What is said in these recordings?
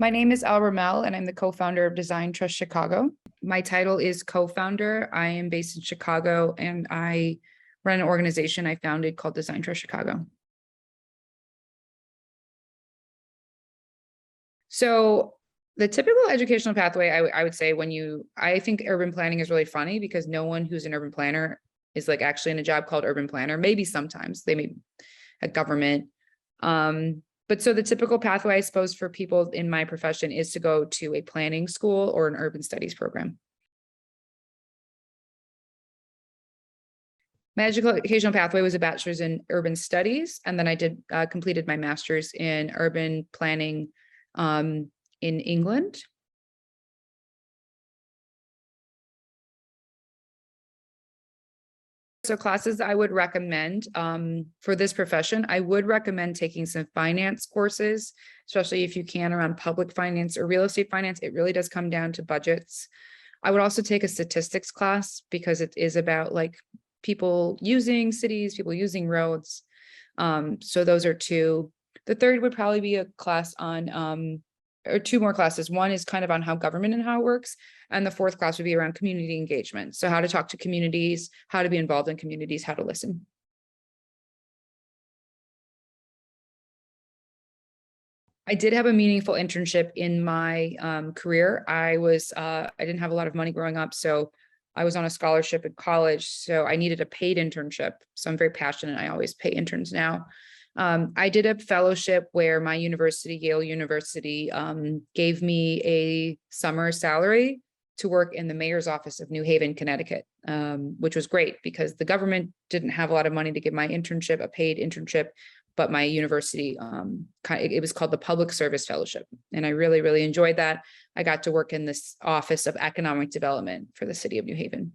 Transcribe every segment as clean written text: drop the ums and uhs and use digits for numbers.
My name is Elle Ramel, and I'm the co-founder of Design Trust Chicago. My title is co-founder. I am based in Chicago, and I run an organization I founded called Design Trust Chicago. So the typical educational pathway, I would say I think urban planning is really funny because no one who's an urban planner is like actually in a job called urban planner. Maybe sometimes they may a government. But so the typical pathway, I suppose, for people in my profession is to go to a planning school or an urban studies program. My educational pathway was a bachelor's in urban studies, and then I completed my master's in urban planning in England. So classes I would recommend for this profession, I would recommend taking some finance courses, especially if you can around public finance or real estate finance. It really does come down to budgets. I would also take a statistics class because it is about like people using cities, people using roads. So those are two. The third would probably be a class on or two more classes. One is kind of on how government and how it works. And the fourth class would be around community engagement. So how to talk to communities, how to be involved in communities, how to listen. I did have a meaningful internship in my career. I didn't have a lot of money growing up, so I was on a scholarship in college. So I needed a paid internship. So I'm very passionate. I always pay interns now. I did a fellowship where my university, Yale University, gave me a summer salary to work in the mayor's office of New Haven, Connecticut, which was great because the government didn't have a lot of money to give my internship, a paid internship, but my university, it was called the Public Service Fellowship. And I really, really enjoyed that. I got to work in this office of economic development for the city of New Haven.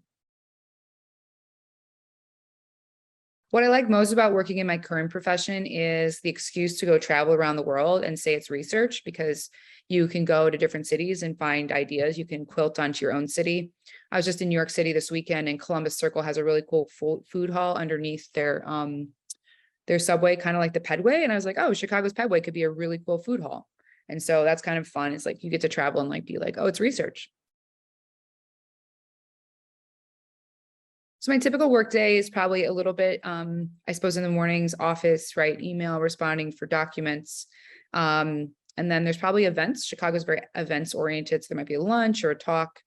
What I like most about working in my current profession is the excuse to go travel around the world and say it's research, because you can go to different cities and find ideas. You can quilt onto your own city. I was just in New York City this weekend, and Columbus Circle has a really cool food hall underneath their subway, kind of like the Pedway. And I was like, oh, Chicago's Pedway could be a really cool food hall. And so that's kind of fun. It's like you get to travel and like be like, oh, it's research. So my typical workday is probably a little bit, I suppose in the mornings, office, right, email, responding for documents. And then there's probably events. Chicago's very events oriented. So there might be a lunch or a talk.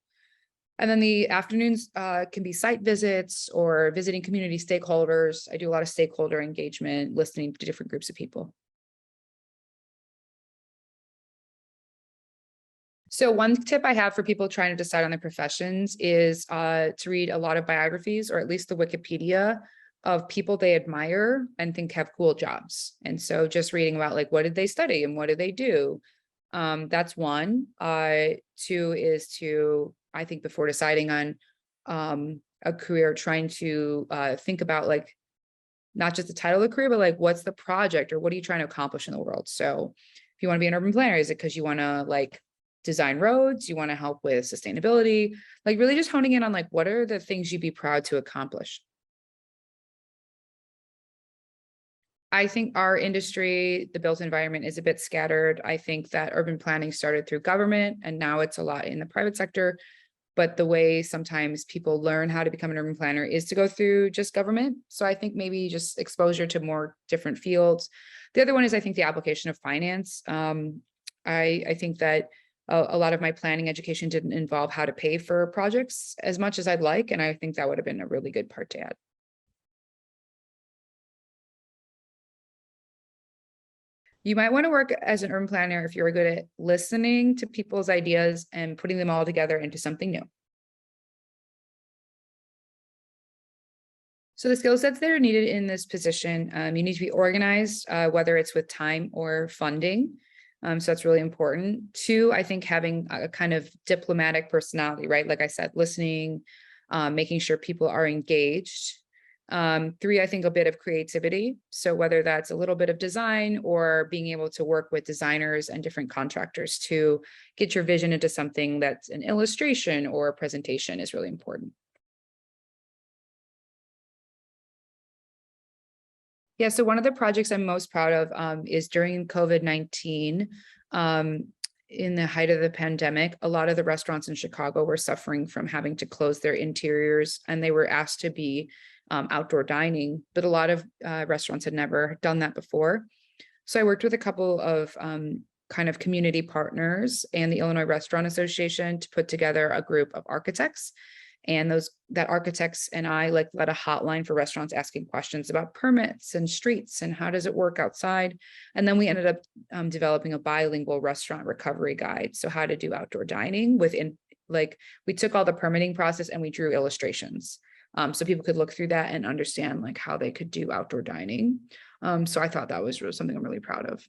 And then the afternoons can be site visits or visiting community stakeholders. I do a lot of stakeholder engagement, listening to different groups of people. So one tip I have for people trying to decide on their professions is to read a lot of biographies, or at least the Wikipedia of people they admire and think have cool jobs. And so just reading about like, what did they study and what did they do? That's one. Two is to, I think before deciding on a career, trying to think about like, not just the title of the career, but like, what's the project or what are you trying to accomplish in the world? So if you want to be an urban planner, is it because you want to like design roads, you want to help with sustainability, like really just honing in on like, what are the things you'd be proud to accomplish? I think our industry, the built environment, is a bit scattered. I think that urban planning started through government and now it's a lot in the private sector. But the way sometimes people learn how to become an urban planner is to go through just government. So I think maybe just exposure to more different fields. The other one is I think the application of finance. I think that a lot of my planning education didn't involve how to pay for projects as much as I'd like. And I think that would have been a really good part to add. You might want to work as an urban planner if you're good at listening to people's ideas and putting them all together into something new. So the skill sets that are needed in this position, you need to be organized, whether it's with time or funding. So that's really important. Two, I think having a kind of diplomatic personality, right? Like I said, listening, making sure people are engaged. Three, I think a bit of creativity. So whether that's a little bit of design or being able to work with designers and different contractors to get your vision into something that's an illustration or a presentation is really important. Yeah, so one of the projects I'm most proud of is during COVID-19, in the height of the pandemic, a lot of the restaurants in Chicago were suffering from having to close their interiors, and they were asked to be outdoor dining, but a lot of restaurants had never done that before. So I worked with a couple of kind of community partners and the Illinois Restaurant Association to put together a group of architects. And that architects and I like led a hotline for restaurants asking questions about permits and streets and how does it work outside. And then we ended up developing a bilingual restaurant recovery guide. So how to do outdoor dining within, like, we took all the permitting process and we drew illustrations. So people could look through that and understand like how they could do outdoor dining. So I thought that was really something I'm really proud of.